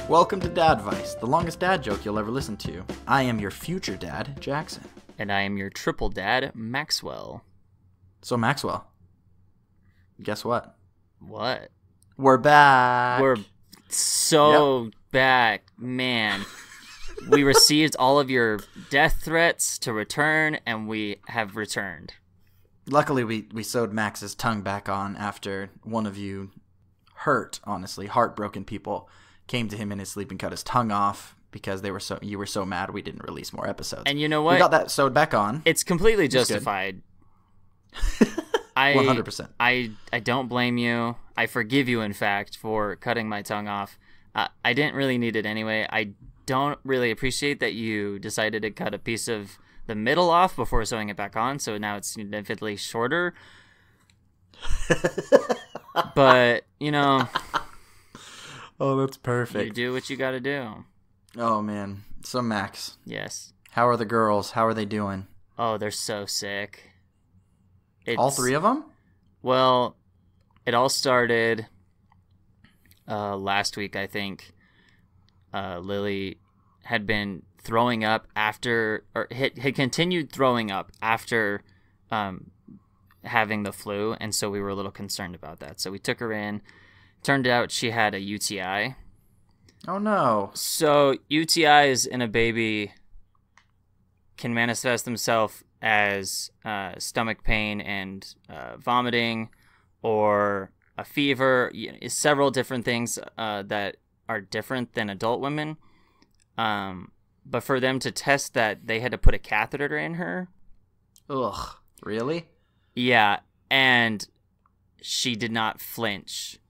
Welcome to Dadvice, the longest dad joke you'll ever listen to. I am your future dad, Jackson. And I am your triple dad, Maxwell. So Maxwell, guess what? What? We're back. We're so back, man. We received all of your death threats to return, and we have returned. Luckily, we sewed Max's tongue back on after one of you heartbroken people came to him in his sleep and cut his tongue off because you were so mad we didn't release more episodes. And you know what? We got that sewed back on. It's completely justified. 100%. I don't blame you. I forgive you, in fact, for cutting my tongue off. I didn't really need it anyway. I don't really appreciate that you decided to cut a piece of the middle off before sewing it back on, so now it's significantly shorter. But, you know... Oh, that's perfect. You do what you gotta do. Oh, man. So, Max. Yes. How are the girls? How are they doing? Oh, they're so sick. All three of them? Well, it all started last week, I think. Lily had been throwing up after, or had continued throwing up after having the flu, and so we were a little concerned about that. So we took her in. Turned out she had a UTI. Oh, no. So UTIs in a baby can manifest themselves as stomach pain and vomiting, or a fever, several different things that are different than adult women. But for them to test that, they had to put a catheter in her. Ugh, really? Yeah, and she did not flinch.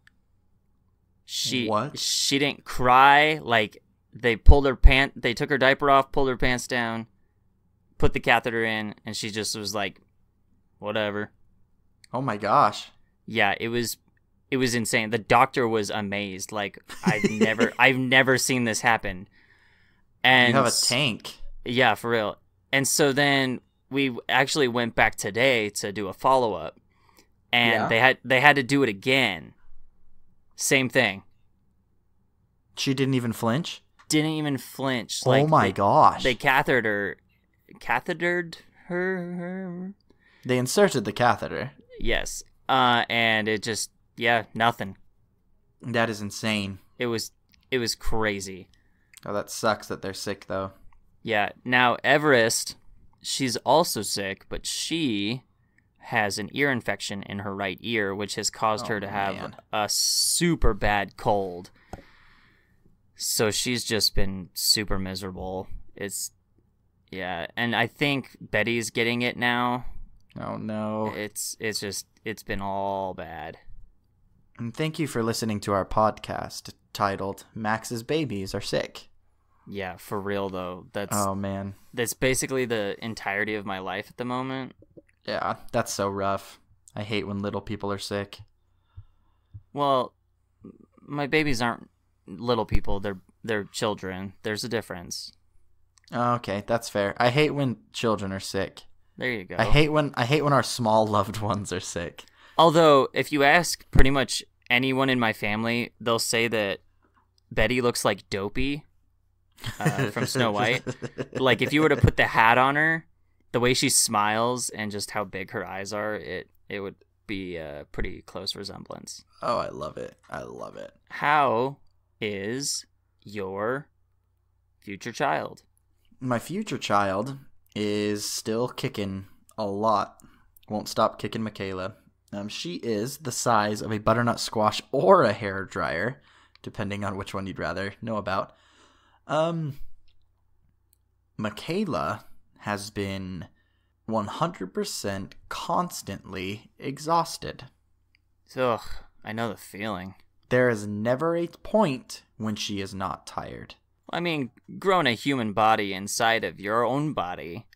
What? She didn't cry. Like, they took her diaper off, pulled her pants down, put the catheter in, and she just was like, whatever. Oh my gosh. Yeah, it was insane. The doctor was amazed. Like, I've never seen this happen. And you have a tank. Yeah, for real. And so then we actually went back today to do a follow-up, and they had to do it again. Same thing. She didn't even flinch? Didn't even flinch. Oh my gosh. They cathetered her. They inserted the catheter. Yes. And it just, nothing. That is insane. It was crazy. Oh, that sucks that they're sick, though. Yeah. Now, Everest, she's also sick, but she has an ear infection in her right ear, which has caused her to have a super bad cold. So she's just been super miserable. And I think Betty's getting it now. Oh no. It's been all bad. And thank you for listening to our podcast titled Max's Babies Are Sick. Yeah, for real though. Oh man. That's basically the entirety of my life at the moment. Yeah, that's so rough. I hate when little people are sick. Well, my babies aren't little people. They're children. There's a difference. Okay, that's fair. I hate when children are sick. There you go. I hate when our small loved ones are sick. Although, if you ask pretty much anyone in my family, they'll say that Betty looks like Dopey from Snow White. Like, if you were to put the hat on her, the way she smiles and just how big her eyes are, it would be a pretty close resemblance. Oh, I love it. I love it. How is your future child? My future child is still kicking a lot. Won't stop kicking Michaela. She is the size of a butternut squash or a hair dryer, depending on which one you'd rather know about. Michaela has been 100% constantly exhausted. Ugh, I know the feeling. There is never a point when she is not tired. I mean, growing a human body inside of your own body.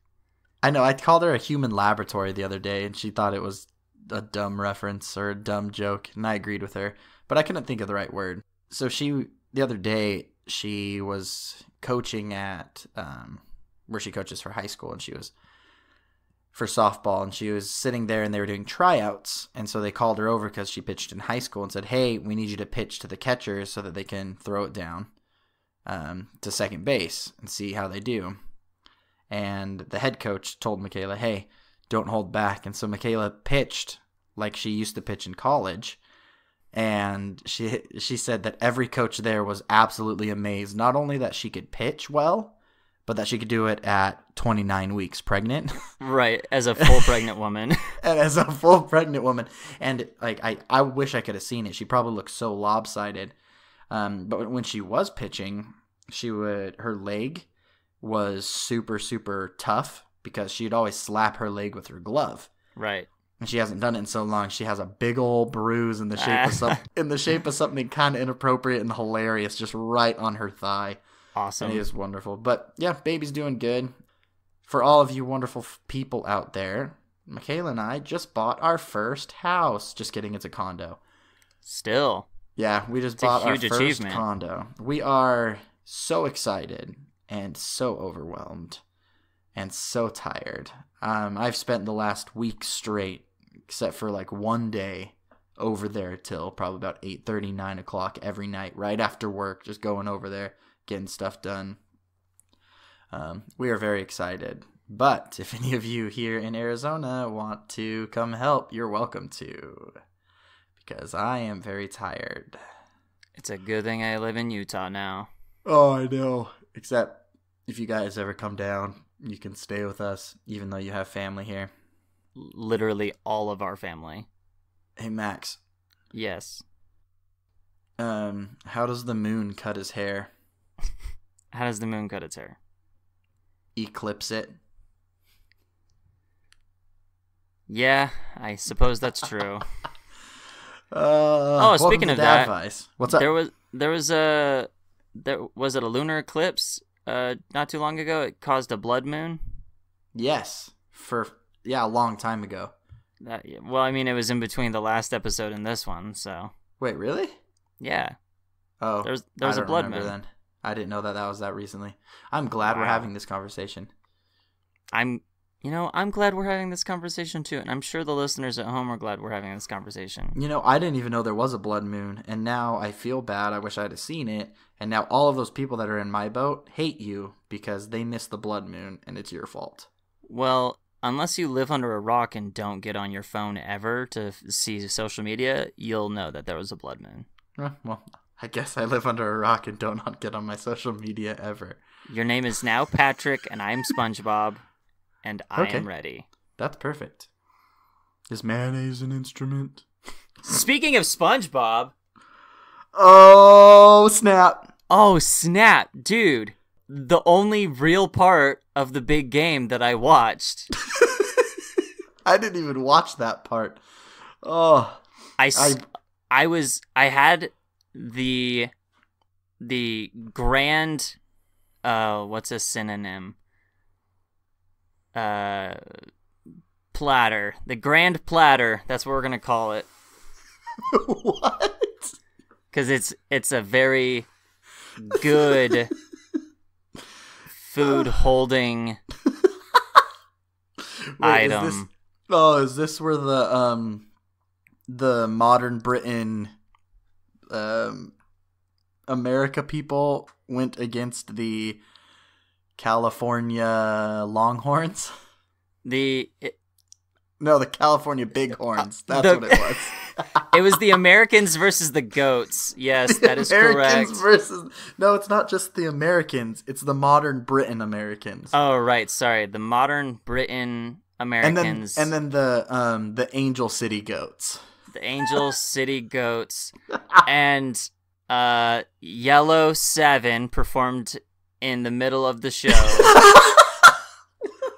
I know, I called her a human laboratory the other day, and she thought it was a dumb reference or a dumb joke, and I agreed with her, but I couldn't think of the right word. So the other day, she was coaching at, where she coaches for high school, and she was for softball, and she was sitting there and they were doing tryouts, and so they called her over because she pitched in high school and said, hey, we need you to pitch to the catchers so that they can throw it down. to second base and see how they do. And the head coach told Michaela, hey, don't hold back. And so Michaela pitched like she used to pitch in college. And she said that every coach there was absolutely amazed, not only that she could pitch well, but that she could do it at 29 weeks pregnant. Right, as a full pregnant woman. And as a full pregnant woman. And like I wish I could have seen it. She probably looked so lopsided. But when she was pitching, her leg was super, super tough because she'd always slap her leg with her glove. Right. And she hasn't done it in so long. She has a big old bruise in the shape of something kind of inappropriate and hilarious, just right on her thigh. Awesome. And it is wonderful. But yeah, baby's doing good. For all of you wonderful people out there, Michaela and I just bought our first house. Just kidding, it's a condo. Still. Yeah, we just bought our first condo. We are so excited and so overwhelmed and so tired. I've spent the last week straight, except for like one day, over there till probably about 8:30, 9 o'clock every night, right after work, just going over there, getting stuff done. We are very excited. But if any of you here in Arizona want to come help, you're welcome to. Because I am very tired. It's a good thing I live in Utah now. Oh, I know. Except if you guys ever come down, you can stay with us, even though you have family here. Literally all of our family. Hey, Max. Yes. How does the moon cut his hair? How does the moon cut its hair? Eclipse it. Yeah, I suppose that's true. Speaking of that, Dadvice. What's up? Was it a lunar eclipse not too long ago? It caused a blood moon? Yes. A long time ago. Well, I mean, it was in between the last episode and this one, so. Wait, really? Yeah. Oh, there was a blood moon. Then. I didn't know that was that recently. I'm glad we're having this conversation. I'm glad we're having this conversation too, and I'm sure the listeners at home are glad we're having this conversation. I didn't even know there was a blood moon, and now I feel bad. I wish I had seen it, and now all of those people that are in my boat hate you because they missed the blood moon, and it's your fault. Well, unless you live under a rock and don't get on your phone ever to see social media, you'll know that there was a blood moon. Well, I guess I live under a rock and don't not get on my social media ever. Your name is now Patrick, and I'm SpongeBob, and I am ready. That's perfect. Is mayonnaise an instrument? Speaking of SpongeBob... Oh, snap. Oh, snap. Dude, the only real part of the big game that I watched... I didn't even watch that part. Oh. I had the grand what's a synonym? Platter. The grand platter, that's what we're gonna call it. What? Because it's a very good food holding item. Is this where the modern Britain America people went against the California Longhorns? The California Bighorns. That's what it was. It was the Americans versus the goats. Yes, that is correct. No, it's not just the Americans. It's the modern Britain Americans. Oh, right. Sorry. The modern Britain Americans. And then the Angel City Goats. The Angel City Goats. And Yellow 7 performed in the middle of the show.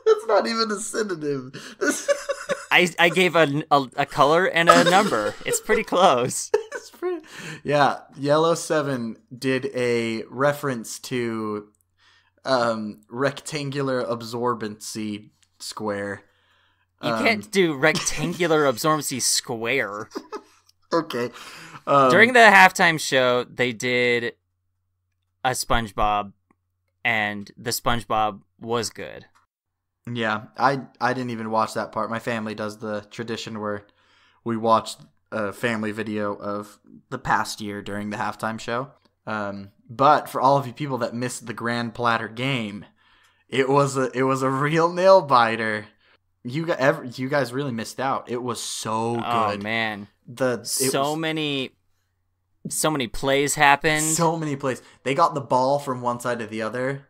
That's not even a synonym. I gave a color and a number. It's pretty close. Yeah, Yellow 7 did a reference to rectangular absorbency square. You can't do rectangular absorbency square. Okay. During the halftime show, they did a SpongeBob, and the SpongeBob was good. Yeah, I didn't even watch that part. My family does the tradition where we watch a family video of the past year during the halftime show. But for all of you people that missed the Grand Platter game, it was a real nail biter. You guys really missed out. It was so good. Oh man, so many plays happened. So many plays. They got the ball from one side to the other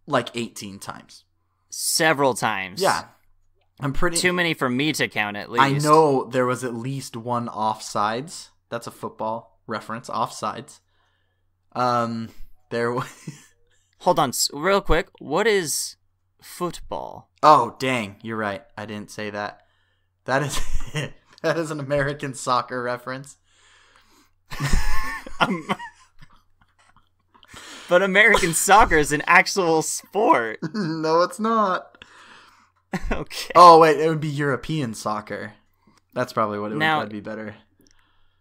like 18 times. Several times. Yeah. I'm pretty too many for me to count at least. I know there was at least one offsides. That's a football reference, offsides. There was Hold on, real quick. What is football? Oh, dang, you're right. I didn't say that. That is an American soccer reference. But American soccer is an actual sport. No, it's not. Okay. Oh, wait, it would be European soccer. That's probably what it would be better.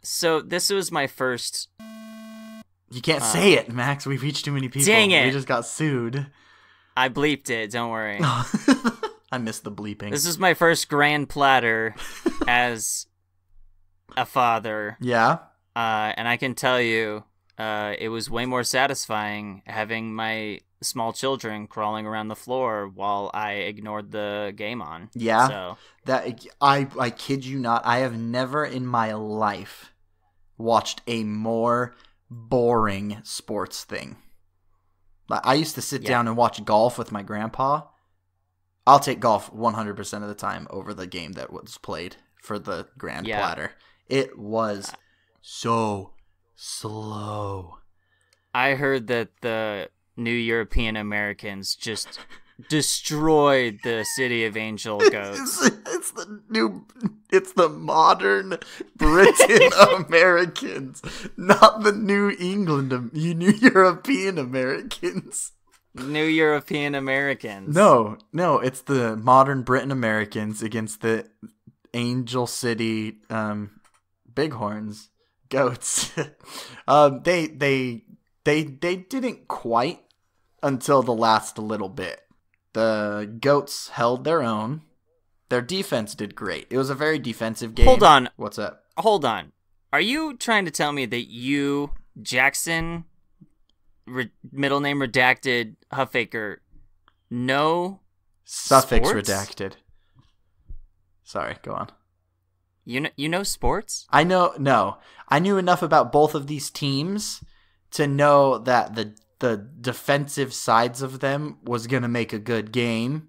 So this was my first... You can't say it, Max. We've reached too many people. Dang it. We just got sued. I bleeped it, don't worry. I missed the bleeping. This is my first Grand Platter as a father. Yeah? And I can tell you, it was way more satisfying having my small children crawling around the floor while I ignored the game on. Yeah? So That I kid you not, I have never in my life watched a more boring sports thing. I used to sit down and watch golf with my grandpa. I'll take golf 100% of the time over the game that was played for the Grand Platter. It was so slow. I heard that the new European Americans just destroyed the city of Angel Goats. It's the modern Britain Americans, not the New European Americans. New European Americans. No, it's the modern Britain Americans against the Angel City Bighorns Goats. They didn't quite until the last little bit. The Goats held their own. Their defense did great. It was a very defensive game. Hold on. What's up? Hold on. Are you trying to tell me that you, Jackson, middle name redacted, Huffaker, know Suffix sports? redacted. Sorry, go on. You know sports? I knew enough about both of these teams to know that the defensive sides of them was going to make a good game.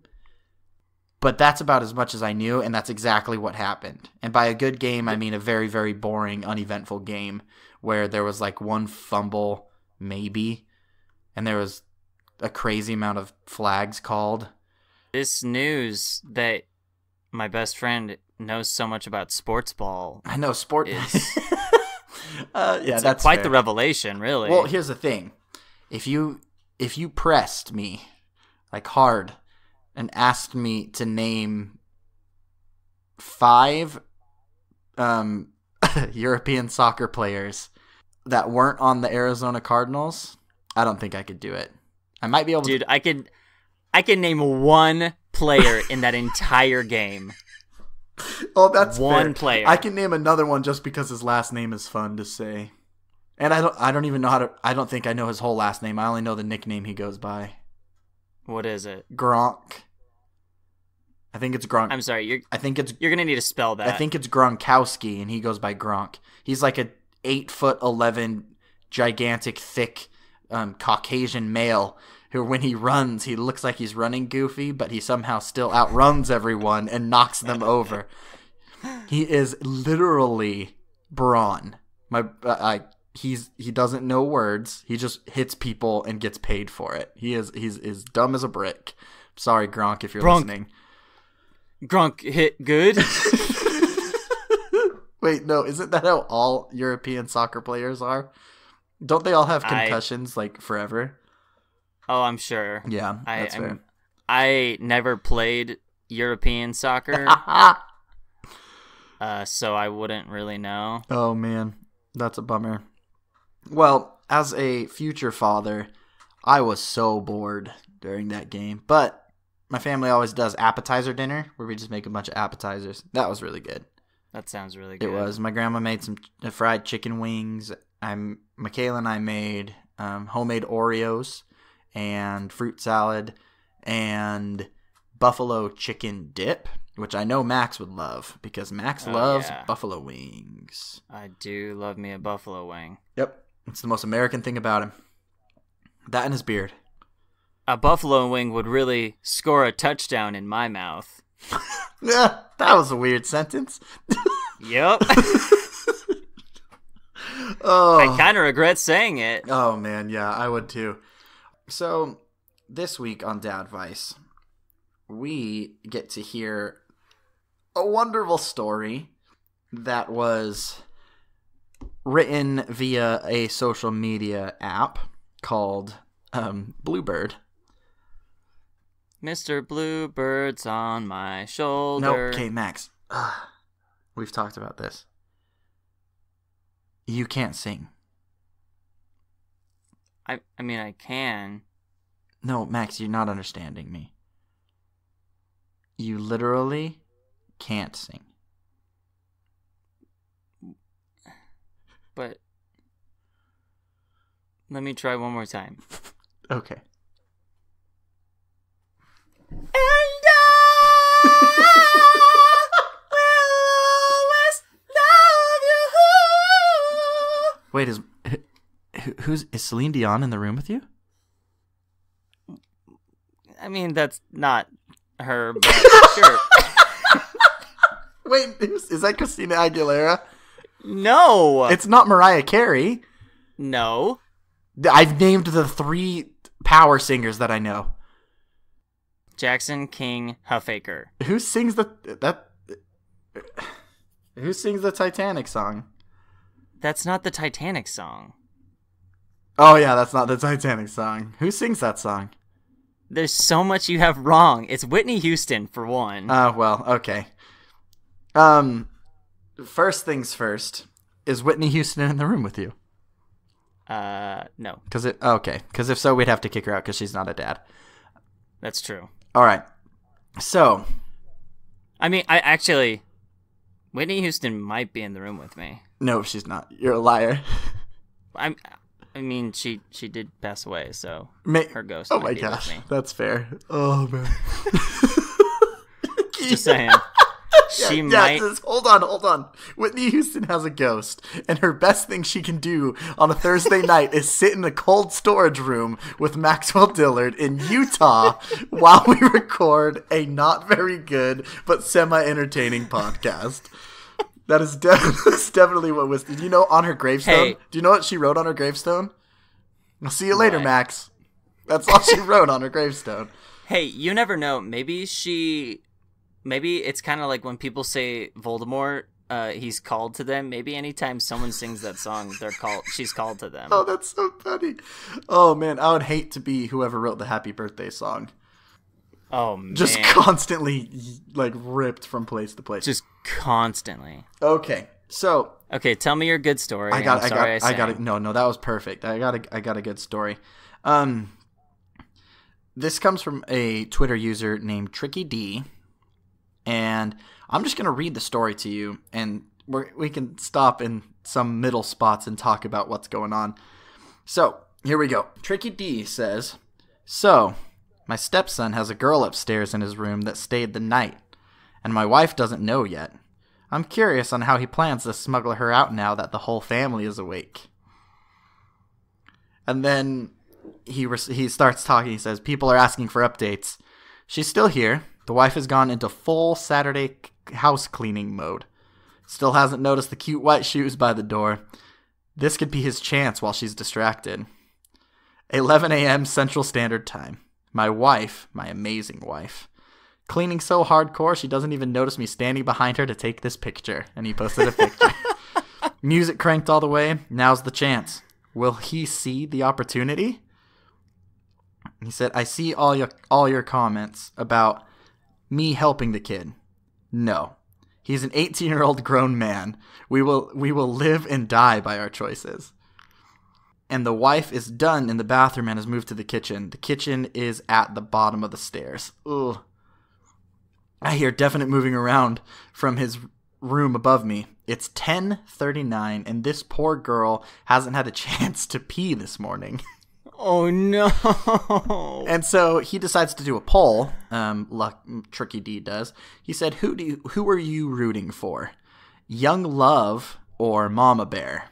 But that's about as much as I knew, and that's exactly what happened. And by a good game, I mean a very, very boring, uneventful game where there was like one fumble, maybe, and there was a crazy amount of flags called. This news that my best friend knows so much about sports ball. I know sport. It's that's quite fair. the revelation, really. Well, here's the thing: if you pressed me like hard and asked me to name 5 European soccer players that weren't on the Arizona Cardinals, I don't think I could do it. I might be able to. Dude, I can name one player in that entire game. Oh, that's one fair. player. I can name another one just because his last name is fun to say. And I don't even know how to. I don't think I know his whole last name. I only know the nickname he goes by. What is it? Gronk. I think it's Gronk. I'm sorry. You're gonna need to spell that. I think it's Gronkowski, and he goes by Gronk. He's like a 8'11", gigantic, thick, Caucasian male who, when he runs, he looks like he's running goofy, but he somehow still outruns everyone and knocks them over. He is literally brawn. He doesn't know words. He just hits people and gets paid for it. He's dumb as a brick. Sorry, Gronk, if you're listening. Gronk hit good. Wait, no, isn't that how all European soccer players are? Don't they all have concussions like forever? Oh, I'm sure. Yeah, that's fair. I never played European soccer, so I wouldn't really know. Oh man, that's a bummer. Well, as a future father, I was so bored during that game, but my family always does appetizer dinner where we just make a bunch of appetizers. That was really good. That sounds really good. It was. My grandma made some fried chicken wings. Michaela and I made homemade Oreos and fruit salad and buffalo chicken dip, which I know Max would love because Max loves buffalo wings. I do love me a buffalo wing. Yep. It's the most American thing about him. That and his beard. A buffalo wing would really score a touchdown in my mouth. Yeah, that was a weird sentence. Yep. Oh. I kind of regret saying it. Oh, man, yeah, I would too. So, this week on Dadvice, we get to hear a wonderful story that was written via a social media app called Bluebird. Mr. Bluebird's on my shoulder. No, okay, Max. We've talked about this. You can't sing. I mean, I can. No, Max, you're not understanding me. You literally can't sing. But let me try one more time. Okay. And I will always love you. Wait, is Celine Dion in the room with you? I mean, that's not her, but sure. Wait, is that Christina Aguilera? No. It's not Mariah Carey. No. I've named the 3 power singers that I know. Jackson King Huffaker. Who sings the Titanic song? That's not the Titanic song. Oh yeah, that's not the Titanic song. Who sings that song? There's so much you have wrong. It's Whitney Houston, for one. Oh, well, okay. First things first, is Whitney Houston in the room with you? No. Because if so, we'd have to kick her out because she's not a dad. That's true. All right. So. I mean, Whitney Houston might be in the room with me. No, she's not. You're a liar. I mean, she did pass away, so her ghost Oh might my be gosh, with me. that's fair. Oh, man. Just saying. She might. Hold on. Whitney Houston has a ghost, and her best thing she can do on a Thursday night is sit in a cold storage room with Maxwell Dillard in Utah while we record a not very good but semi-entertaining podcast. That's definitely what was. Did you know on her gravestone? Hey. Do you know what she wrote on her gravestone? I'll see you later, Max. That's all she wrote on her gravestone. Hey, you never know. Maybe it's kind of like when people say Voldemort, he's called to them. Maybe anytime someone sings that song, she's called to them. Oh, that's so funny. Oh, man, I would hate to be whoever wrote the Happy Birthday song. Oh, man. Just constantly, ripped from place to place. Just constantly. Okay, so. Okay, tell me your good story. I got it. No, that was perfect. I got a good story. This comes from a Twitter user named Tricky D. And I'm just going to read the story to you, and we can stop in some middle spots and talk about what's going on. So, here we go. Tricky D says, "So, my stepson has a girl upstairs in his room that stayed the night, and my wife doesn't know yet. I'm curious on how he plans to smuggle her out now that the whole family is awake." And then he starts talking. He says, "People are asking for updates. She's still here. The wife has gone into full Saturday house cleaning mode. Still hasn't noticed the cute white shoes by the door. This could be his chance while she's distracted. 11 a.m. Central Standard Time. My wife, my amazing wife, cleaning so hardcore she doesn't even notice me standing behind her to take this picture." And he posted a picture. "Music cranked all the way. Now's the chance. Will he see the opportunity?" He said, "I see all your comments about me helping the kid. No. He's an 18-year-old grown man. We will live and die by our choices. And the wife is done in the bathroom and has moved to the kitchen. The kitchen is at the bottom of the stairs." Ugh. I hear definite moving around from his room above me. It's 10:39, and this poor girl hasn't had a chance to pee this morning. Oh no! And so he decides to do a poll. Tricky D does. He said, "Who are you rooting for, Young Love or Mama Bear?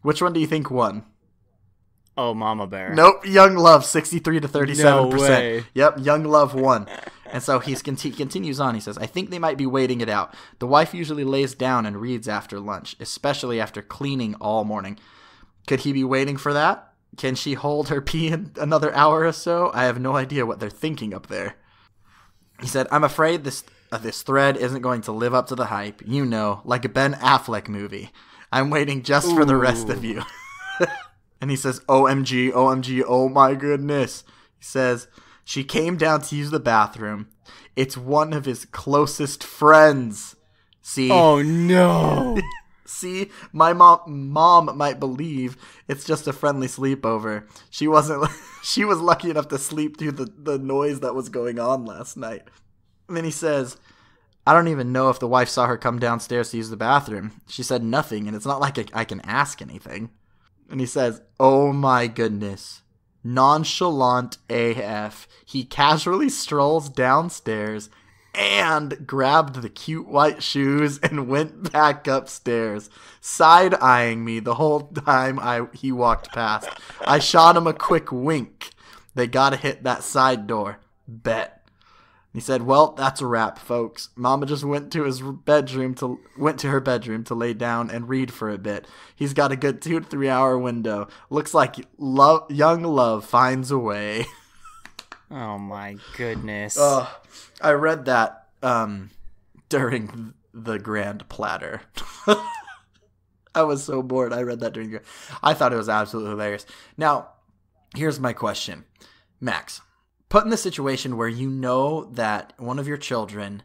Which one do you think won?" Oh, Mama Bear. Nope, Young Love, 63 to 37%. No way. Yep, Young Love won. And so he continues on. He says, "I think they might be waiting it out. The wife usually lays down and reads after lunch, especially after cleaning all morning. Could he be waiting for that? Can she hold her pee in another hour or so? I have no idea what they're thinking up there." He said, "I'm afraid this thread isn't going to live up to the hype. You know, like a Ben Affleck movie. I'm waiting just for the rest of you." And he says, "OMG, OMG, oh my goodness." He says, "She came down to use the bathroom. It's one of his closest friends. See?" Oh no. "See, my mom might believe it's just a friendly sleepover. She was lucky enough to sleep through the noise that was going on last night." And then he says, "I don't even know if the wife saw her come downstairs to use the bathroom. She said nothing, and it's not like I can ask anything." And he says, "Oh my goodness. Nonchalant AF. He casually strolls downstairs and grabbed the cute white shoes and went back upstairs, side-eyeing me the whole time he walked past. I shot him a quick wink. They gotta hit that side door. Bet." He said, "Well, that's a wrap, folks. Mama just went to her bedroom to lay down and read for a bit. He's got a good 2 to 3 hour window. Looks like young love finds a way." Oh my goodness. I read that during the Grand Platter. I was so bored. I read that during I thought it was absolutely hilarious. Now, here's my question. Max, put in the situation where you know that one of your children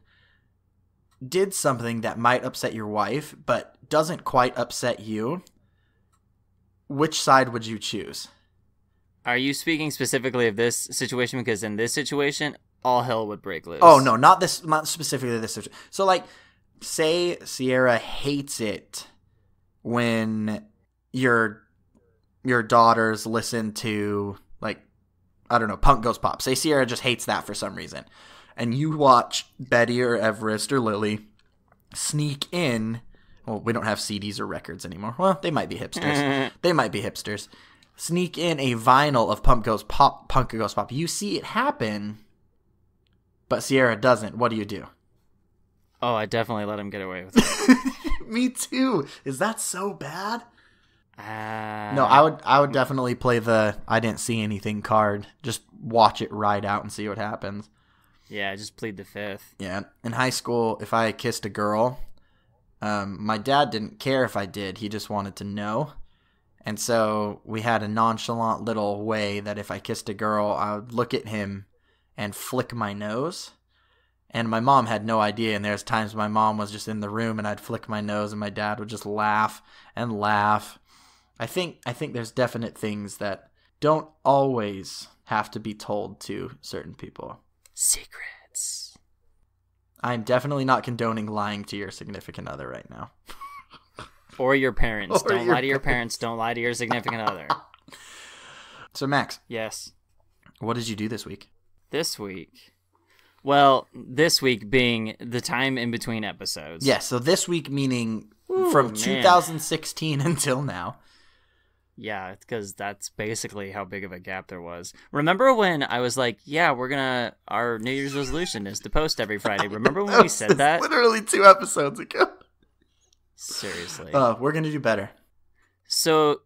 did something that might upset your wife, but doesn't quite upset you. Which side would you choose? Are you speaking specifically of this situation? Because in this situation, all hell would break loose. Oh, no, not specifically this situation. So, like, say Sierra hates it when your daughters listen to, like, I don't know, Punk Goes Pop. Say Sierra just hates that for some reason. And you watch Betty or Everest or Lily sneak in. Well, we don't have CDs or records anymore. Well, they might be hipsters. Sneak in a vinyl of Punk Goes Pop. You see it happen, but Sierra doesn't. What do you do? Oh, I definitely let him get away with it. Me too. Is that so bad? No, I would definitely play the I didn't see anything card. Just watch it ride out and see what happens. Yeah, just plead the fifth. Yeah. In high school, if I kissed a girl, my dad didn't care if I did. He just wanted to know. And so we had a nonchalant little way that if I kissed a girl, I would look at him and flick my nose. And my mom had no idea. And there's times my mom was just in the room and I'd flick my nose and my dad would just laugh and laugh. I think there's definite things that don't always have to be told to certain people. Secrets. I'm definitely not condoning lying to your significant other right now. Or your parents. Don't lie to your parents. Don't lie to your significant other. So, Max. Yes. What did you do this week? This week? Well, this week being the time in between episodes. Yes, so this week meaning from 2016 until now. Yeah, because that's basically how big of a gap there was. Remember when I was like, yeah, our New Year's resolution is to post every Friday. Remember when we said that? Literally 2 episodes ago. Seriously. We're going to do better. So,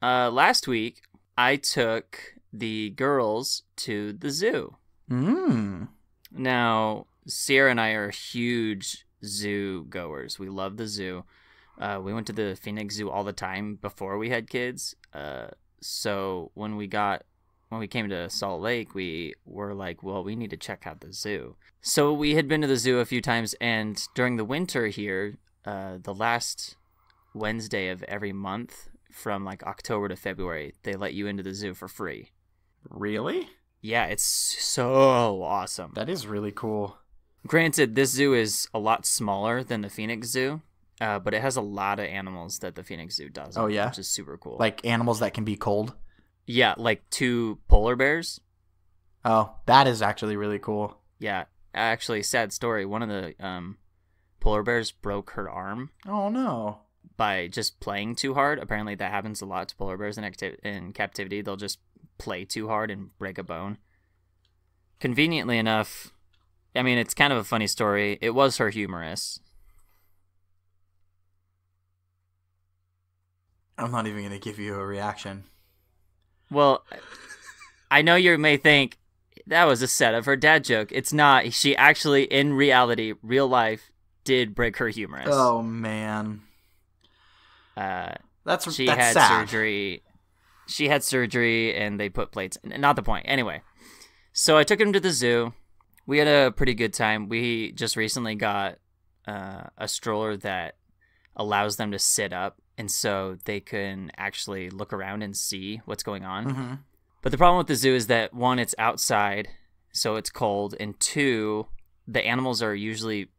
last week, I took the girls to the zoo. Now, Sierra and I are huge zoo goers. We love the zoo. We went to the Phoenix Zoo all the time before we had kids. So when we came to Salt Lake, we were like, well, we need to check out the zoo. So we had been to the zoo a few times, and during the winter here, the last Wednesday of every month from like October to February, they let you into the zoo for free. Really? Yeah, it's so awesome. That is really cool. Granted, this zoo is a lot smaller than the Phoenix Zoo, but it has a lot of animals that the Phoenix Zoo doesn't. Oh, yeah? Which is super cool. Like animals that can be cold? Yeah, like 2 polar bears. Oh, that is actually really cool. Yeah, actually, sad story. One of the polar bears broke her arm Oh, no. by just playing too hard. Apparently, that happens a lot to polar bears in captivity. They'll just play too hard and break a bone. Conveniently enough, I mean, it's kind of a funny story. It was her humerus. I'm not even going to give you a reaction. Well, I know you may think that was a set of her dad joke. It's not. She actually, in reality, real life, did break her humerus. Oh, man. That's had sad. surgery. She had surgery, and they put plates. Not the point. Anyway, so I took him to the zoo. We had a pretty good time. We just recently got a stroller that allows them to sit up, and so they can actually look around and see what's going on. Mm-hmm. But the problem with the zoo is that, 1, it's outside, so it's cold, and 2, the animals are usually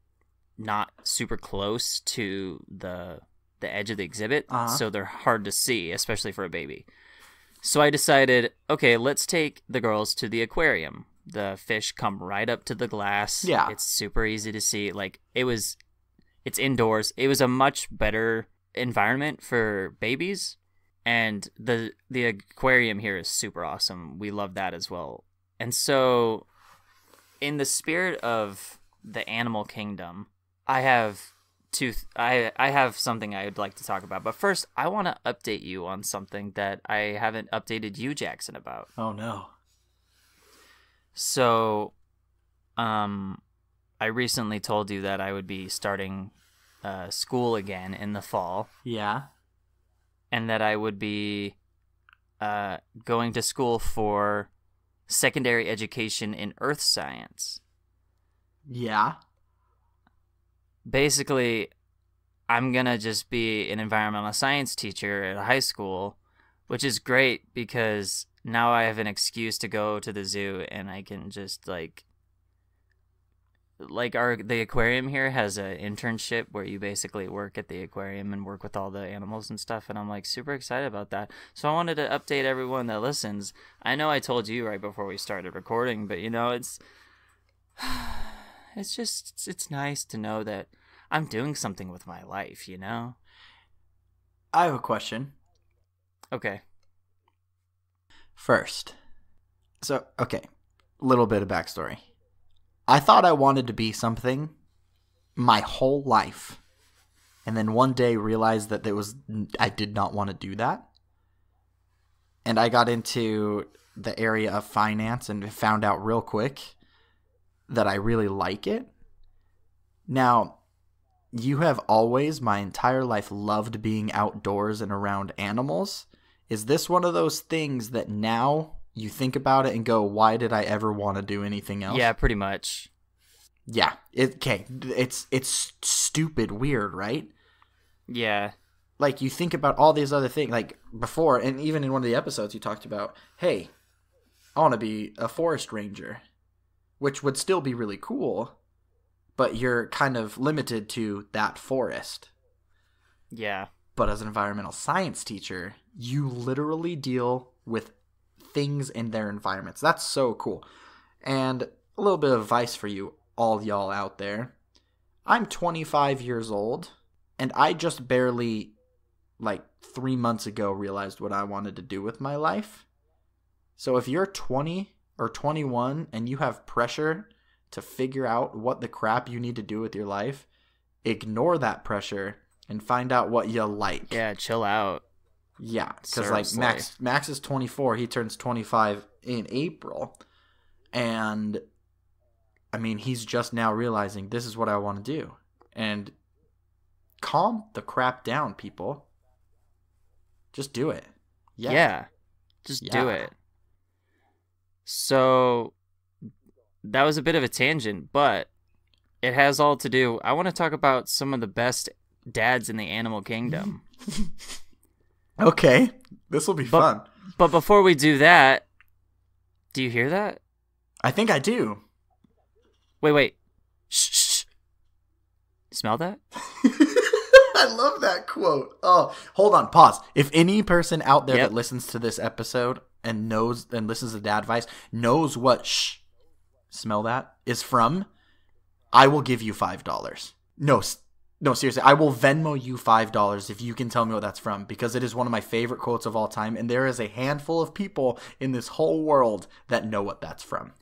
not super close to the edge of the exhibit, so they're hard to see, especially for a baby. So I decided, okay, let's take the girls to the aquarium. The fish come right up to the glass. Yeah. It's super easy to see. Like, it's indoors. It was a much better environment for babies. And the aquarium here is super awesome. We love that as well. And so, in the spirit of the animal kingdom, I have I have something I would like to talk about. But first, I want to update you on something that I haven't updated you, Jackson, about. Oh, no. So, I recently told you that I would be starting school again in the fall. Yeah. And that I would be going to school for secondary education in earth science. Yeah. Basically, I'm going to just be an environmental science teacher at a high school, which is great because now I have an excuse to go to the zoo and I can just the aquarium here has an internship where you basically work at the aquarium and work with all the animals and stuff, and I'm like super excited about that. So I wanted to update everyone that listens. I know I told you right before we started recording, but it's nice to know that I'm doing something with my life, I have a question. Okay. First. So, okay. Little bit of backstory. I thought I wanted to be something my whole life. And then one day realized that I did not want to do that. And I got into the area of finance and found out real quick that I really like it. Now, you have always, my entire life, loved being outdoors and around animals. Is this one of those things that now you think about it and go, why did I ever want to do anything else? Yeah, pretty much. Yeah. It's stupid weird, right? Yeah. Like, you think about all these other things, like before, and even in one of the episodes you talked about, hey, I want to be a forest ranger, which would still be really cool, but you're kind of limited to that forest. Yeah. But as an environmental science teacher, you literally deal with things in their environments. That's so cool. And a little bit of advice for you, all y'all out there. I'm 25 years old, and I just barely, 3 months ago, realized what I wanted to do with my life. So if you're 20 or 21 and you have pressure to figure out what the crap you need to do with your life, ignore that pressure and find out what you like. Yeah, chill out. Yeah, because Max is 24. He turns 25 in April. And, I mean, he's just now realizing this is what I want to do. And calm the crap down, people. Just do it. Yeah. Just do it. So, that was a bit of a tangent, but it has all to do. I want to talk about some of the best dads in the animal kingdom. Okay. This will be fun. But before we do that, do you hear that? I think I do. Wait. Shh. Smell that? I love that quote. Oh, hold on, pause. If any person out there Yep. that listens to this episode and knows and listens to Dadvice knows what smell that is from, I will give you $5. No, seriously, I will Venmo you $5 if you can tell me what that's from, because it is one of my favorite quotes of all time, and there is a handful of people in this whole world that know what that's from.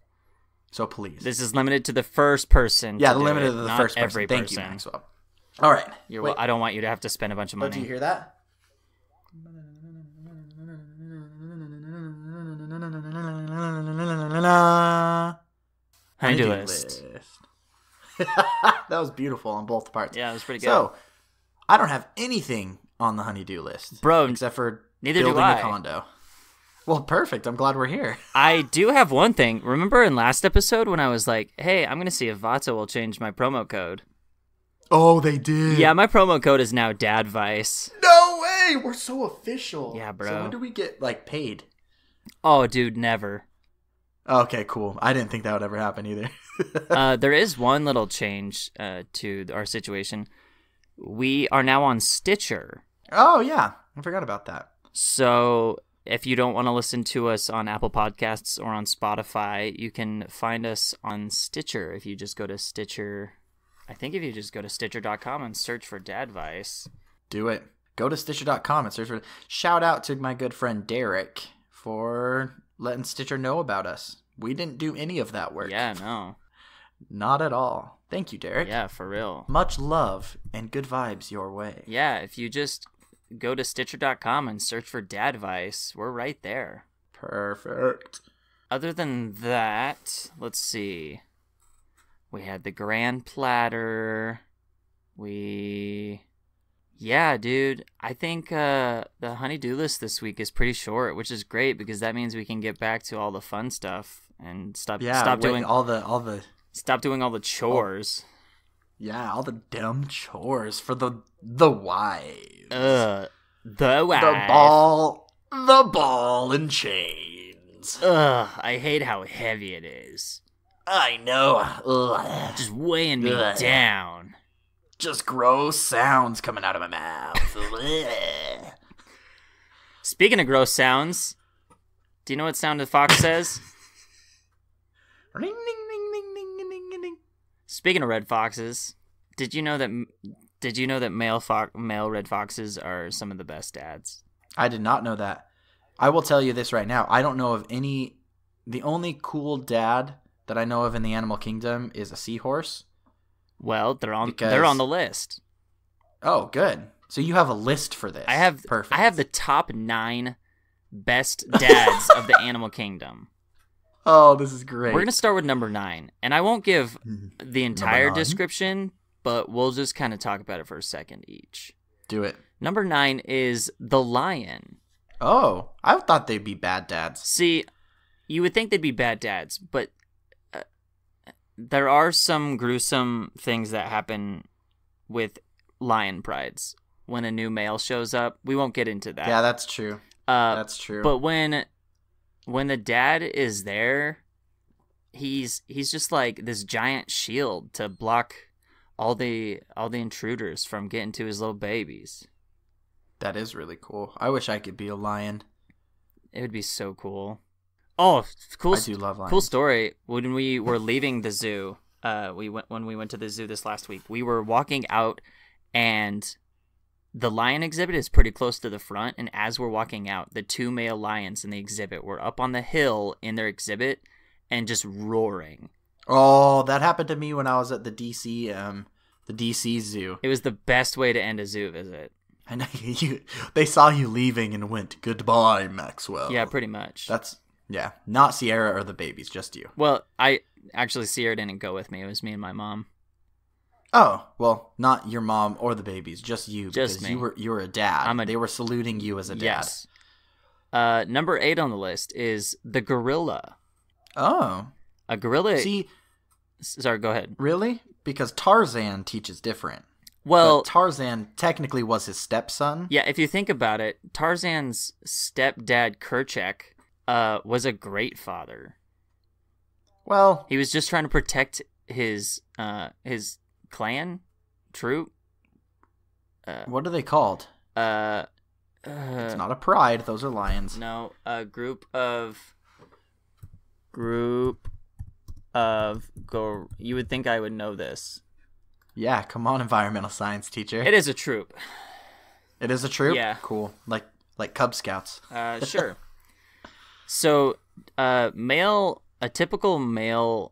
So please. This is limited to the first person. Yeah, to do limited it, to the not first person. every Thank you, person. Maxwell. All right. Well, I don't want you to have to spend a bunch of money. Do you hear that? Honey-do list. That was beautiful on both parts. Yeah, it was pretty good. So, I don't have anything on the honey-do list. Bro, except for neither building do I. a condo. Well, perfect. I'm glad we're here. I do have one thing. Remember in last episode when I was like, hey, I'm going to see if Vatsa will change my promo code? Oh, they did. Yeah, my promo code is now Dadvice. No way. We're so official. Yeah, bro. So when do we get, paid? Oh, dude, never. Okay, cool. I didn't think that would ever happen either. There is one little change to our situation. We are now on Stitcher. Oh, yeah. I forgot about that. So if you don't want to listen to us on Apple Podcasts or on Spotify, you can find us on Stitcher if you just go to Stitcher. I think if you just go to Stitcher.com and search for Dadvice. Do it. Go to Stitcher.com and search for... Shout out to my good friend Derek for letting Stitcher know about us. We didn't do any of that work. Yeah, no. Not at all. Thank you, Derek. Yeah, for real. Much love and good vibes your way. Yeah, if you just go to Stitcher.com and search for Dadvice, we're right there. Perfect. Other than that, let's see. We had the Grand Platter. Yeah, dude. I think the honey-do list this week is pretty short, which is great because that means we can get back to all the fun stuff and stop doing all the chores. all the dumb chores for the wives. The wife. The ball and chains. I hate how heavy it is. I know. Ugh. Just weighing me Ugh. down. Just gross sounds coming out of my mouth. Speaking of gross sounds, do you know what sound a fox says? Ring, ding, ding, ding, ding, ding, ding, ding. Speaking of red foxes, did you know that male red foxes are some of the best dads? I did not know that. I will tell you this right now. I don't know of any. The only cool dad that I know of in the animal kingdom is a seahorse. Well, they're on the list. Oh, good. So you have a list for this. Perfect. I have the top 9 best dads of the animal kingdom. Oh, this is great. We're going to start with number 9, and I won't give the entire 9? description, but we'll just kind of talk about it for a second each. Do it. Number 9 is the lion. Oh, I thought they'd be bad dads. See, you would think they'd be bad dads, but there are some gruesome things that happen with lion prides when a new male shows up. We won't get into that. Yeah, that's true. That's true. But when the dad is there, he's just like this giant shield to block all the intruders from getting to his little babies. That is really cool. I wish I could be a lion. It would be so cool. Oh, cool! I do love lions. Cool story. When we were leaving the zoo, when we went to the zoo this last week, we were walking out, and the lion exhibit is pretty close to the front. And as we're walking out, the 2 male lions in the exhibit were up on the hill in their exhibit and just roaring. Oh, that happened to me when I was at the DC zoo. It was the best way to end a zoo visit. I know they saw you leaving and went, "Goodbye, Maxwell." Yeah, pretty much. Yeah, not Sierra or the babies, just you. Well, Sierra didn't go with me. It was me and my mom. Oh, well, not your mom or the babies, just you. Just because me. You were a dad. They were saluting you as a dad. Yes. Number 8 on the list is the gorilla. Oh. A gorilla. See. Sorry, go ahead. Really? Because Tarzan teaches different. Well, but Tarzan technically was his stepson. Yeah, if you think about it, Tarzan's stepdad Kerchak was a great father. Well, he was just trying to protect his clan, troop. What are they called? It's not a pride. Those are lions. No, a group of go. You would think I would know this. Yeah, come on, environmental science teacher. It is a troop. It is a troop? Yeah. Cool. Like Cub Scouts. Sure. So, a typical male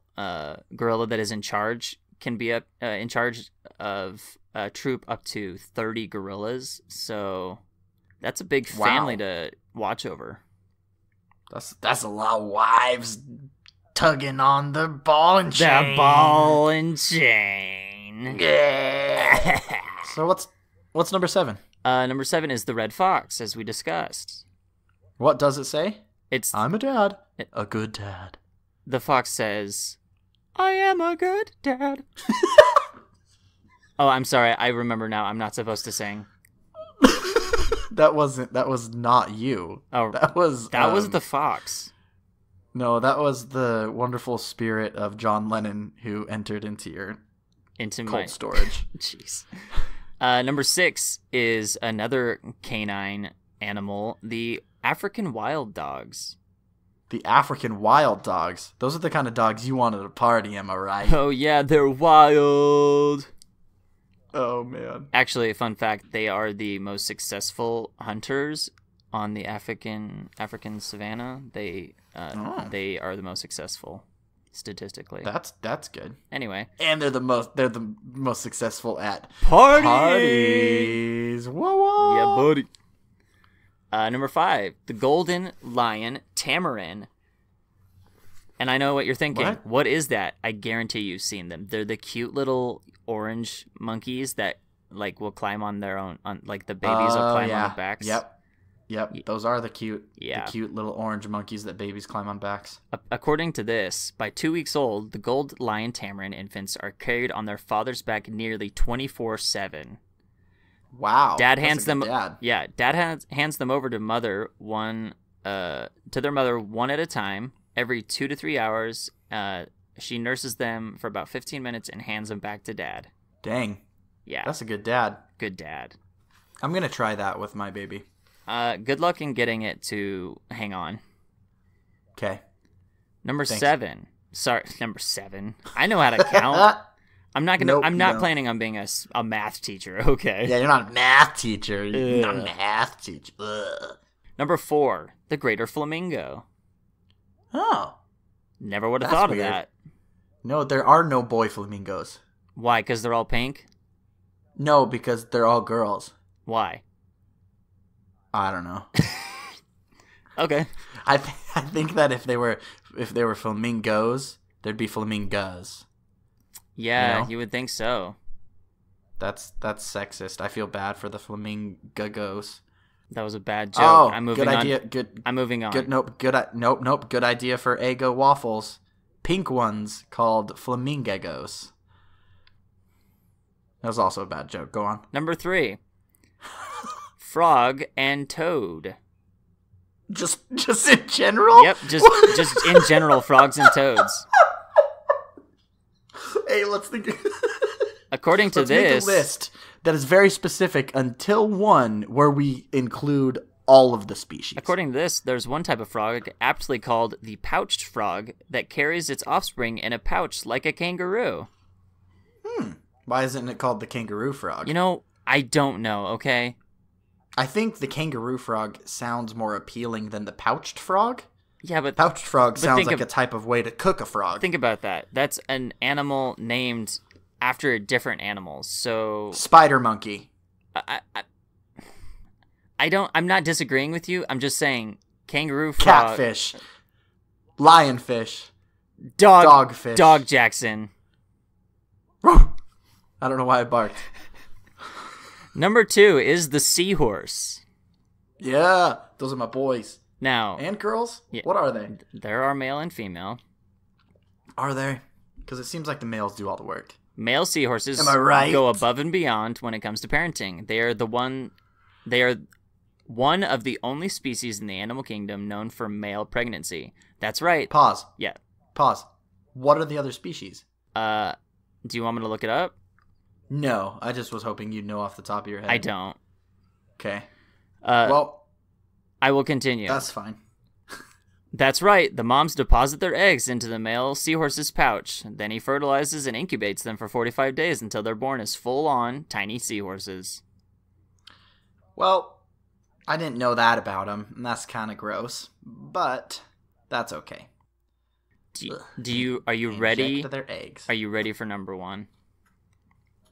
gorilla that is in charge can be in charge of a troop up to 30 gorillas. So, that's a big family to watch over. That's a lot of wives tugging on the ball and chain. The ball and chain. Yeah. So what's number 7? Number 7 is the red fox, as we discussed. What does it say? I'm a dad. A good dad. The fox says, I am a good dad. Oh, I'm sorry. I remember now. I'm not supposed to sing. That was not you. Oh, that was the fox. No, that was the wonderful spirit of John Lennon who entered into my storage. Jeez. Number 6 is another canine animal, the African wild dogs. The African wild dogs. Those are the kind of dogs you want at a party, am I right? Oh yeah, they're wild. Oh, man. Actually, fun fact, they are the most successful hunters on the African savannah. They are the most successful statistically. That's good. Anyway. And they're the most successful at parties. Whoa, whoa. Yeah, buddy. Number 5, the golden lion tamarin. And I know what you're thinking. What is that? I guarantee you've seen them. They're the cute little orange monkeys that will climb on their own. Like the babies will climb on the backs. Yep. Those are the cute little orange monkeys that babies climb on backs. According to this, by 2 weeks old, the gold lion tamarin infants are carried on their father's back nearly 24/7. Wow. Dad hands them over to their mother one at a time. Every 2 to 3 hours, she nurses them for about 15 minutes and hands them back to Dad. Dang. Yeah. That's a good dad. Good dad. I'm going to try that with my baby. Good luck in getting it to hang on. Okay. Number 7. Sorry, number 7. I know how to count. I'm not gonna. I'm not planning on being a math teacher. Okay. Yeah, you're not a math teacher. You're not a math teacher. Ugh. Number 4, the greater flamingo. Oh. Never would have thought of that. No, there are no boy flamingos. Why? Because they're all pink? No, because they're all girls. Why? I don't know. Okay. I think that if they were flamingos, there'd be flamingos. Yeah, you would think so. That's sexist. I feel bad for the flamingos. That was a bad joke. Oh, I'm moving good idea. on. Good. I'm moving on. Nope. Good idea for Eggo waffles. Pink ones called flamingos. That was also a bad joke. Go on. Number 3. Frog and toad. Just in general? Yep, just in general, frogs and toads. Hey, let's think. According to let's make a list that is very specific until one where we include all of the species. According to this, there's one type of frog, aptly called the pouched frog, that carries its offspring in a pouch like a kangaroo. Why isn't it called the kangaroo frog? I don't know, okay? I think the kangaroo frog sounds more appealing than the pouched frog. Yeah, but pouched frog sounds like a type of way to cook a frog. Think about that. That's an animal named after different animals. So spider monkey. I'm not disagreeing with you. I'm just saying kangaroo frog, catfish, lionfish, dogfish, Dog Jackson. I don't know why I barked. Number 2 is the seahorse. Yeah, those are my boys. Now, and girls? Yeah, what are they? There are male and female. Are they? Because it seems like the males do all the work. Male seahorses Am I right? go above and beyond when it comes to parenting. They are one of the only species in the animal kingdom known for male pregnancy. That's right. Pause. Yeah. Pause. What are the other species? Do you want me to look it up? No, I just was hoping you'd know off the top of your head. I don't. Okay. Well, I will continue. That's fine. That's right. The moms deposit their eggs into the male seahorse's pouch. Then he fertilizes and incubates them for 45 days until they're born as full-on tiny seahorses. Well, I didn't know that about them, and that's kind of gross, but that's okay. Are you ready? Inject their eggs. Are you ready for number 1?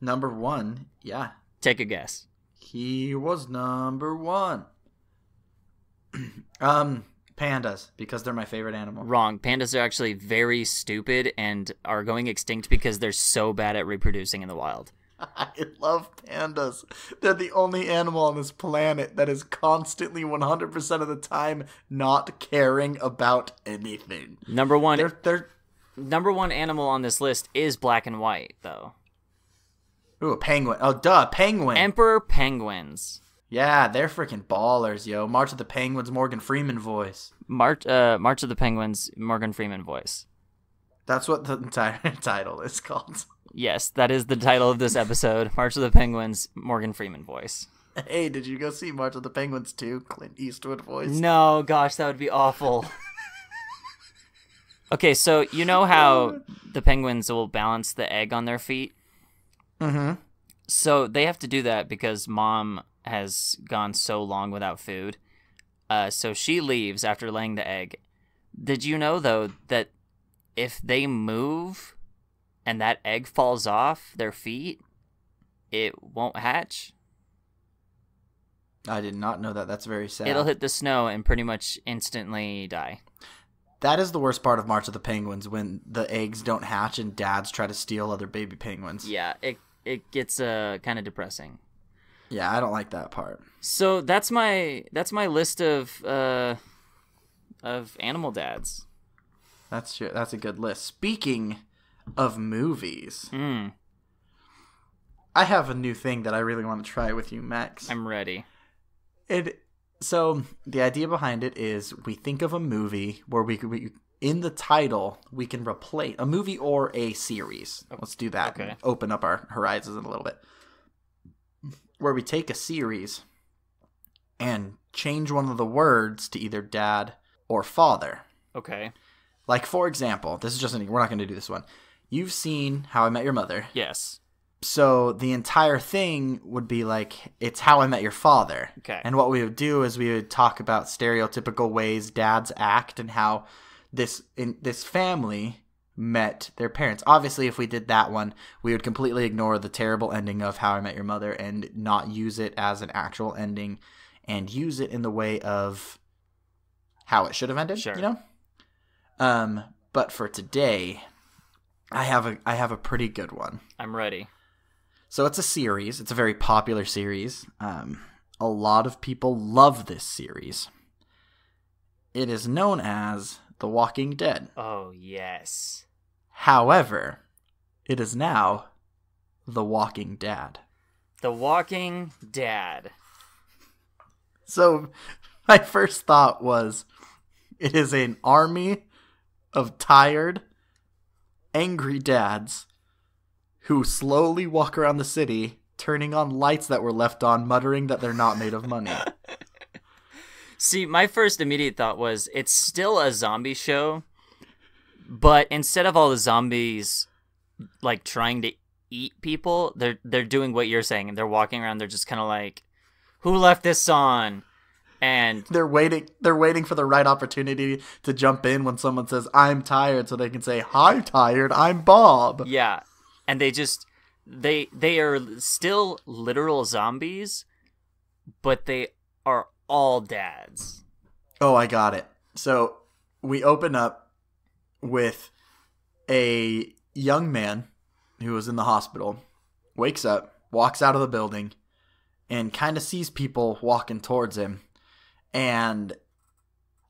Number 1, yeah. Take a guess. He was number 1. Pandas, because they're my favorite animal. Wrong. Pandas are actually very stupid and are going extinct because they're so bad at reproducing in the wild. I love pandas. They're the only animal on this planet that is constantly 100% of the time not caring about anything. Number 1. They're Number 1 animal on this list is black and white, though. Ooh, a penguin. Oh, duh, penguin. Emperor penguins. Yeah, they're freaking ballers, yo. March of the Penguins, Morgan Freeman voice. March of the Penguins, Morgan Freeman voice. That's what the entire title is called. Yes, that is the title of this episode. March of the Penguins, Morgan Freeman voice. Hey, did you go see March of the Penguins 2? Clint Eastwood voice. No, gosh, that would be awful. Okay, so you know how the penguins will balance the egg on their feet? Mm-hmm. So they have to do that because mom has gone so long without food. So she leaves after laying the egg. Did you know, though, that if they move and that egg falls off their feet, it won't hatch? I did not know that. That's very sad. It'll hit the snow and pretty much instantly die. That is the worst part of March of the Penguins, when the eggs don't hatch and dads try to steal other baby penguins. Yeah, it gets kind of depressing. Yeah, I don't like that part. So that's my list of animal dads. That's a good list. Speaking of movies, I have a new thing that I really want to try with you, Max. I'm ready. So the idea behind it is we think of a movie where we in the title we can replace a movie or a series. Let's do that. Okay. And open up our horizons a little bit. Where we take a series and change one of the words to either dad or father. Okay. Like, for example, this is just we're not going to do this one. You've seen How I Met Your Mother. Yes. So the entire thing would be like, it's How I Met Your Father. Okay. And what we would do is we would talk about stereotypical ways dads act and how this family met their parents. Obviously, if we did that one, we would completely ignore the terrible ending of How I Met Your Mother and not use it as an actual ending and use it in the way of how it should have ended, sure. You know? But for today, I have a pretty good one. I'm ready. So it's a series. It's a very popular series. A lot of people love this series. It is known as The Walking Dead. Oh, yes. However, it is now The Walking Dad. The Walking Dad. So my first thought was, it is an army of tired, angry dads who slowly walk around the city, turning on lights that were left on, muttering that they're not made of money. See, my first immediate thought was, it's still a zombie show, but instead of all the zombies like trying to eat people, they're doing what you're saying, and they're walking around, they're just kind of like, who left this on? And they're waiting for the right opportunity to jump in when someone says, I'm tired, so they can say, hi, tired, I'm Bob. Yeah. And they are still literal zombies, but they are all dads. Oh, I got it. So we open up with a young man who was in the hospital, wakes up, walks out of the building, and kind of sees people walking towards him. And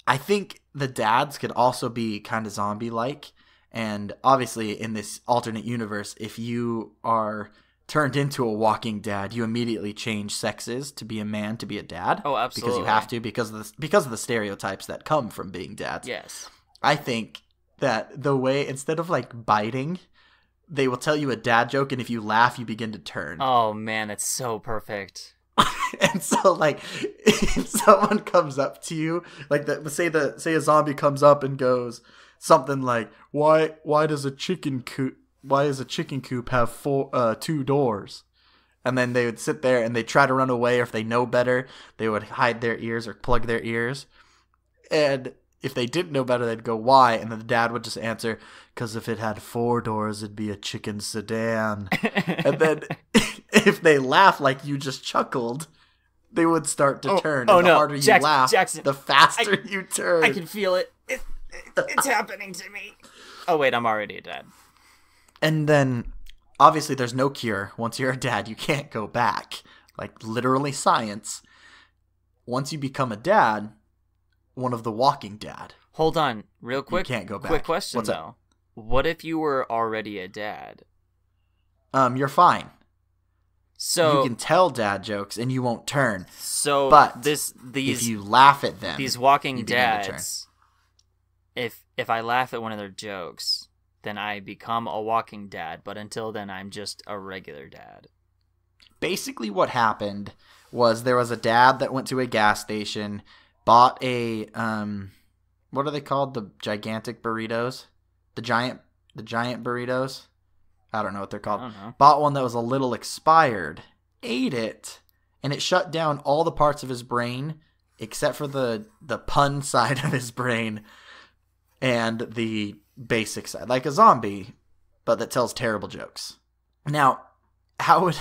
I think the dads could also be kind of zombie-like. And obviously, in this alternate universe, if you are turned into a walking dad, you immediately change sexes to be a man, to be a dad. Oh, absolutely. Because you have to, because of the stereotypes that come from being dads. Yes. I think that the way, instead of like biting, they will tell you a dad joke, and if you laugh, you begin to turn. Oh man, that's so perfect. And so, like, if someone comes up to you, like, say a zombie comes up and goes something like, why does a chicken coop have two doors? And then they would sit there and they try to run away, or if they know better, they would hide their ears or plug their ears. And if they didn't know better, they'd go, why? And then the dad would just answer, because if it had 4 doors, it'd be a chicken sedan. And then if they laugh like you just chuckled, they would start to turn. And the harder you laugh, Jackson, the faster you turn. I can feel it. It's happening to me. Oh, wait, I'm already a dad. And then, obviously, there's no cure. Once you're a dad, you can't go back. Like, literally science. Once you become a dad, one of the Walking Dad. Hold on, real quick. You can't go back. Quick question, What's though. up? What if you were already a dad? You're fine. So you can tell dad jokes and you won't turn. So, but these if you laugh at them, these Walking Dads, if I laugh at one of their jokes, then I become a Walking Dad. But until then, I'm just a regular dad. Basically, what happened was there was a dad that went to a gas station, bought a what are they called? The gigantic burritos, the giant burritos. I don't know what they're called. I don't know. Bought one that was a little expired, ate it, and it shut down all the parts of his brain except for the pun side of his brain and the basic side, like a zombie, but that tells terrible jokes. Now, how would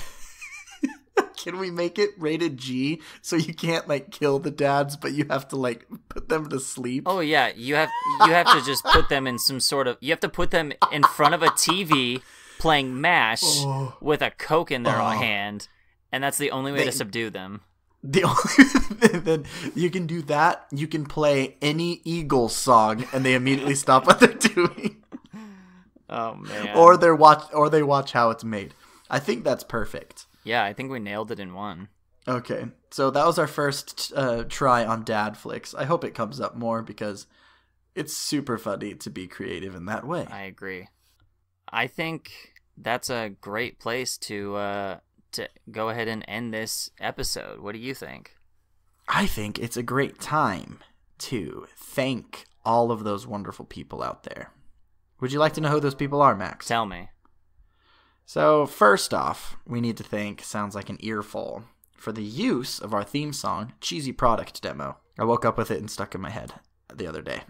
can we make it rated G so you can't like kill the dads, but you have to like put them to sleep? Oh yeah, you have to just put them in some sort of. You have to put them in front of a TV playing MASH with a Coke in their hand, and that's the only way to subdue them. Then you can do that. You can play any Eagles song, and they immediately stop what they're doing. Oh man! Or they watch How It's Made. I think that's perfect. Yeah, I think we nailed it in one. Okay, so that was our first try on dad flicks. I hope it comes up more because it's super funny to be creative in that way. I agree. I think that's a great place to go ahead and end this episode. What do you think? I think it's a great time to thank all of those wonderful people out there. Would you like to know who those people are, Max? Tell me. So, first off, we need to thank Sounds Like an Earful for the use of our theme song, Cheesy Product Demo. I woke up with it and stuck in my head the other day.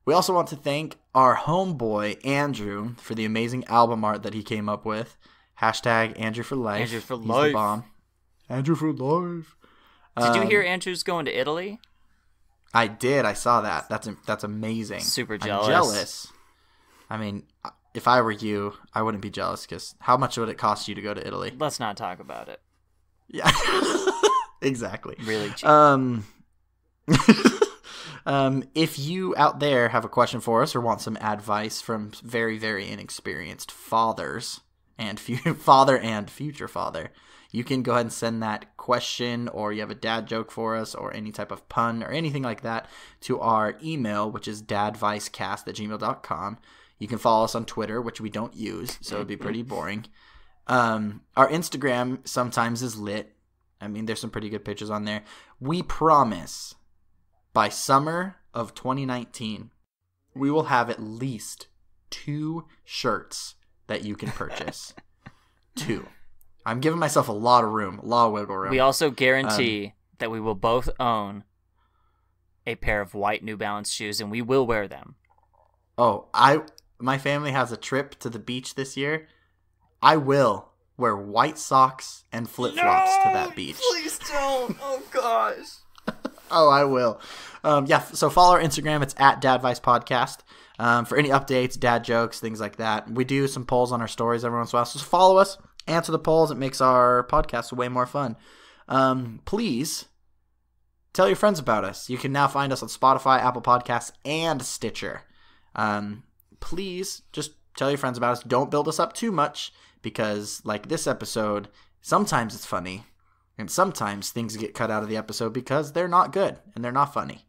We also want to thank our homeboy, Andrew, for the amazing album art that he came up with. Hashtag Andrew for life. Andrew for He's life. The bomb. Andrew for life. Did you hear Andrew's going to Italy? I did. I saw that. That's amazing. Super jealous. I'm jealous. I mean, if I were you, I wouldn't be jealous because how much would it cost you to go to Italy? Let's not talk about it. Yeah, exactly. Really cheap. If you out there have a question for us or want some advice from very, very inexperienced fathers and father and future father, you can go ahead and send that question, or you have a dad joke for us or any type of pun or anything like that to our email, which is dadvicecast@gmail.com. You can follow us on Twitter, which we don't use, so it'd be pretty boring. Our Instagram sometimes is lit. I mean, there's some pretty good pictures on there. We promise by summer of 2019, we will have at least 2 shirts that you can purchase. 2. I'm giving myself a lot of room, a lot of wiggle room. We also guarantee that we will both own a pair of white New Balance shoes, and we will wear them. Oh, my family has a trip to the beach this year. I will wear white socks and flip-flops to that beach. Please don't. Oh, gosh. Oh, I will. So follow our Instagram. It's @Dadvice Podcast. For any updates, dad jokes, things like that. We do some polls on our stories every once in a while. So follow us, answer the polls. It makes our podcast way more fun. Please tell your friends about us. You can now find us on Spotify, Apple Podcasts, and Stitcher. Please just tell your friends about us. Don't build us up too much because, like this episode, sometimes it's funny and sometimes things get cut out of the episode because they're not good and they're not funny.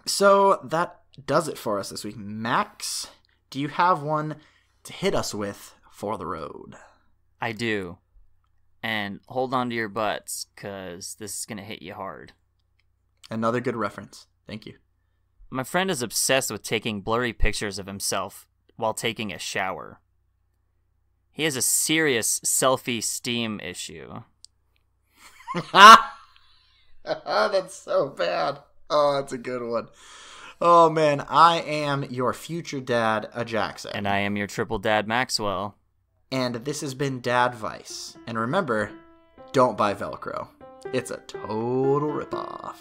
So that does it for us this week. Max, do you have one to hit us with for the road. I do. And hold on to your butts, because this is going to hit you hard. Another good reference. Thank you. My friend is obsessed with taking blurry pictures of himself while taking a shower. He has a serious selfie-esteem issue. That's so bad. Oh, that's a good one. Oh, man. I am your future dad, Ajaxa. And I am your triple dad, Maxwell. And this has been Dadvice. And remember, don't buy Velcro. It's a total ripoff.